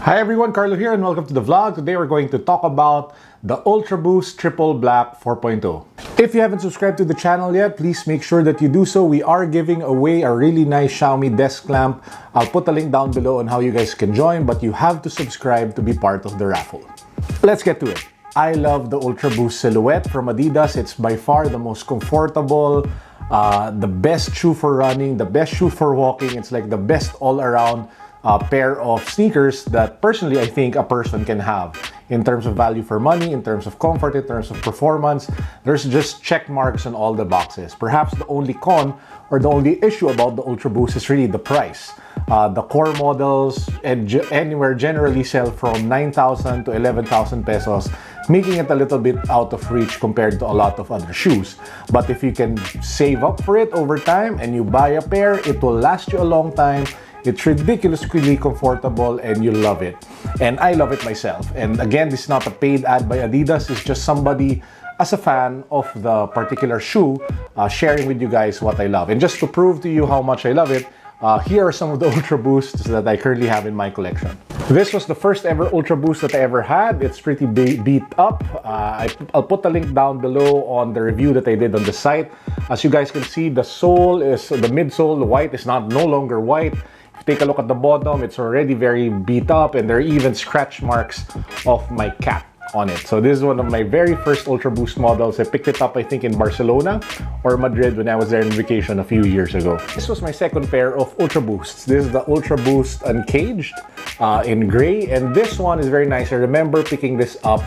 Hi everyone, Carlo here and welcome to the vlog. Today we're going to talk about the UltraBOOST Triple Black 4.0. If you haven't subscribed to the channel yet, please make sure that you do so. We are giving away a really nice Xiaomi desk lamp. I'll put a link down below on how you guys can join, but you have to subscribe to be part of the raffle. Let's get to it. I love the UltraBOOST silhouette from Adidas. It's by far the most comfortable, the best shoe for running, the best shoe for walking. It's like the best all-around pair of sneakers that personally I think a person can have in terms of value for money, in terms of comfort, in terms of performance. There's just check marks on all the boxes. Perhaps the only con or the only issue about the UltraBOOST is really the price. The core models anywhere generally sell from 9,000 to 11,000 pesos, making it a little bit out of reach compared to a lot of other shoes. But if you can save up for it over time and you buy a pair, it will last you a long time. It's ridiculously comfortable and you love it. And I love it myself. And again, this is not a paid ad by Adidas. It's just somebody as a fan of the particular shoe sharing with you guys what I love. And just to prove to you how much I love it, here are some of the UltraBOOSTs that I currently have in my collection. This was the first ever UltraBOOST that I ever had. It's pretty beat up. I'll put a link down below on the review that I did on the site. As you guys can see, the sole is, the midsole, the white is no longer white. Take a look at the bottom, it's already very beat up and there are even scratch marks of my cap on it. So this is one of my very first UltraBOOST models. I picked it up I think in Barcelona or Madrid when I was there on vacation a few years ago. This was my second pair of UltraBOOSTs. This is the UltraBOOST Uncaged in gray, and this one is very nice. I remember picking this up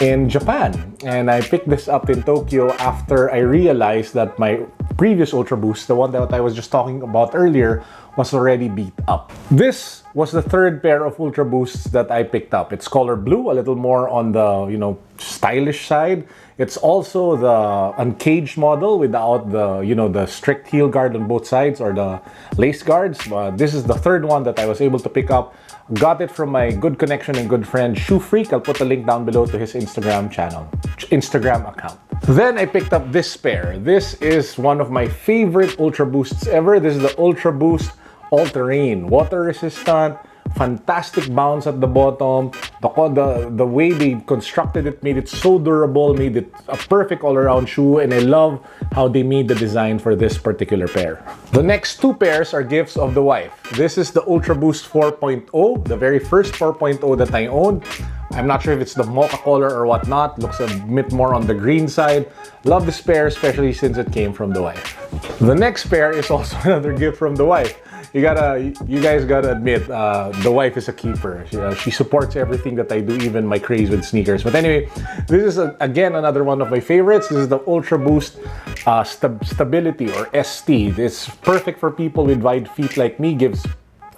in Japan, and I picked this up in Tokyo after I realized that my previous UltraBOOST, the one that I was just talking about earlier, was already beat up. This was the third pair of UltraBOOSTs that I picked up. It's color blue, a little more on the, stylish side. It's also the uncaged model without the, the strict heel guard on both sides or the lace guards. This is the third one that I was able to pick up. Got it from my good connection and good friend Shoe Freak. I'll put a link down below to his Instagram account. Then I picked up this pair. This is one of my favorite UltraBOOSTs ever. This is the UltraBOOST All-Terrain, water resistant, fantastic bounce at the bottom. The way they constructed it made it so durable, made it a perfect all-around shoe, and I love how they made the design for this particular pair. The next two pairs are gifts of the wife. This is the UltraBOOST 4.0, the very first 4.0 that I owned. I'm not sure if it's the mocha color or whatnot. Looks a bit more on the green side. Love this pair, especially since it came from the wife. The next pair is also another gift from the wife. You guys gotta admit, the wife is a keeper. She supports everything that I do, even my craze with sneakers. But anyway, this is again another one of my favorites. This is the UltraBOOST Stability or ST. It's perfect for people with wide feet like me. Gives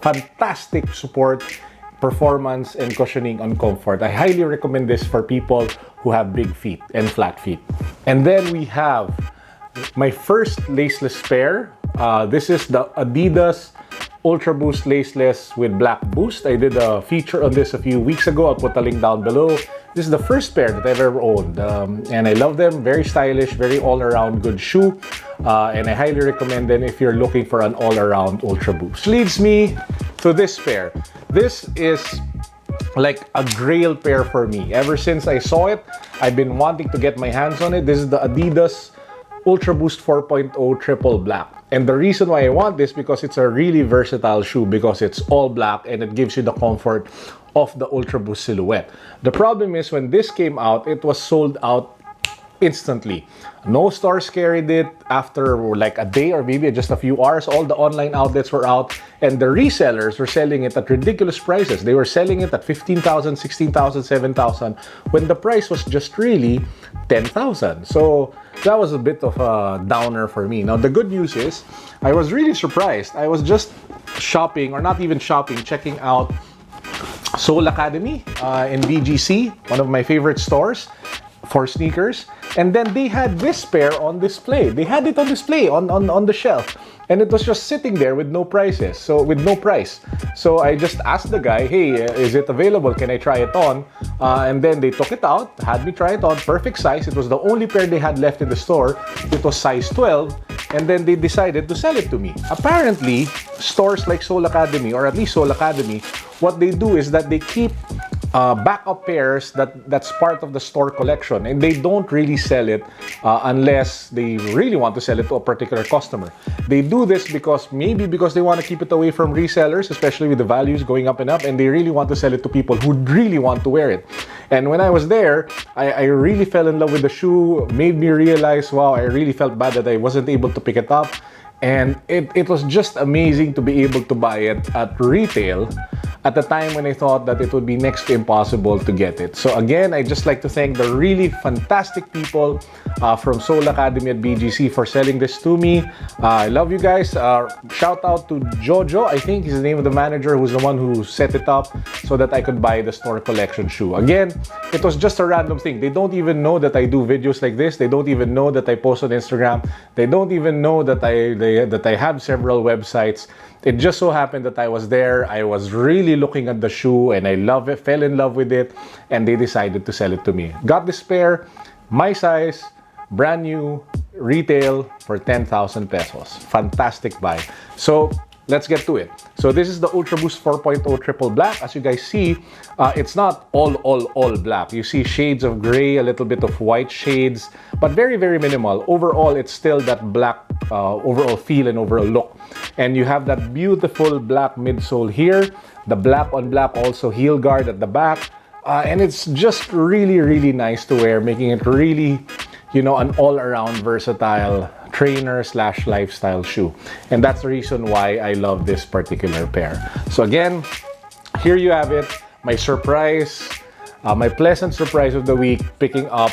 fantastic support, performance, and cushioning on comfort. I highly recommend this for people who have big feet and flat feet. And then we have my first laceless pair. This is the Adidas UltraBOOST Laceless with Black Boost. I did a feature on this a few weeks ago. I'll put a link down below. This is the first pair that I've ever owned, and I love them. Very stylish, very all-around good shoe, and I highly recommend them if you're looking for an all-around UltraBOOST. Leads me to this pair. This is like a grail pair for me. Ever since I saw it, I've been wanting to get my hands on it. This is the Adidas UltraBOOST 4.0 Triple Black. And the reason why I want this because it's a really versatile shoe because it's all black and it gives you the comfort of the UltraBOOST silhouette. The problem is when this came out, it was sold out instantly. No stores carried it after like a day or maybe just a few hours. All the online outlets were out and the resellers were selling it at ridiculous prices. They were selling it at 15,000, 16,000, 7,000 when the price was just really 10,000. So that was a bit of a downer for me. Now the good news is I was really surprised. I was just shopping, or not even shopping, checking out Soul Academy in BGC, one of my favorite stores for sneakers, and then they had this pair on display. They had it on display on the shelf, and it was just sitting there with no prices. So with no price. So I just asked the guy, hey, is it available? Can I try it on? And then they took it out, had me try it on, perfect size. It was the only pair they had left in the store. It was size 12. and then they decided to sell it to me. Apparently, stores like Soul Academy, or at least Soul Academy, what they do is that they keep backup pairs that's part of the store collection, and they don't really sell it unless they really want to sell it to a particular customer. They do this because maybe because they want to keep it away from resellers, especially with the values going up and up, and they really want to sell it to people who really want to wear it. And when I was there, I really fell in love with the shoe, made me realize, wow, I really felt bad that I wasn't able to pick it up. And it was just amazing to be able to buy it at retail at the time when I thought that it would be next to impossible to get it. So again, I just like to thank the really fantastic people from Soul Academy at BGC for selling this to me. I love you guys. Shout out to Jojo, I think is the name of the manager, who's the one who set it up so that I could buy the store collection shoe. Again, it was just a random thing. They don't even know that I do videos like this. They don't even know that I post on Instagram. They don't even know that I have several websites. It just so happened that I was there. I was really looking at the shoe and I love it, fell in love with it, and they decided to sell it to me. Got this pair, my size, brand new, retail for 10,000 pesos. Fantastic buy. So let's get to it. So this is the UltraBOOST 4.0 triple black. As you guys see, it's not all black. You see shades of gray, a little bit of white shades, but very, very minimal. Overall, it's still that black overall feel and overall look. And you have that beautiful black midsole here, the black on black also heel guard at the back. And it's just really, really nice to wear, making it really, you know, an all-around versatile trainer / lifestyle shoe. And that's the reason why I love this particular pair. So again, here you have it, my surprise, my pleasant surprise of the week, picking up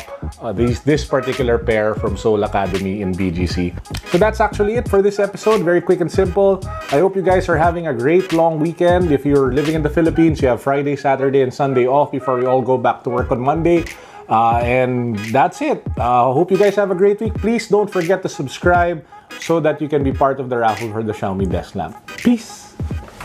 this particular pair from Soul Academy in BGC. So that's actually it for this episode. Very quick and simple. I hope you guys are having a great long weekend. If you're living in the Philippines, you have Friday, Saturday, and Sunday off before we all go back to work on Monday. And that's it. Hope you guys have a great week. Please don't forget to subscribe so that you can be part of the raffle for the Xiaomi desk lamp. Peace!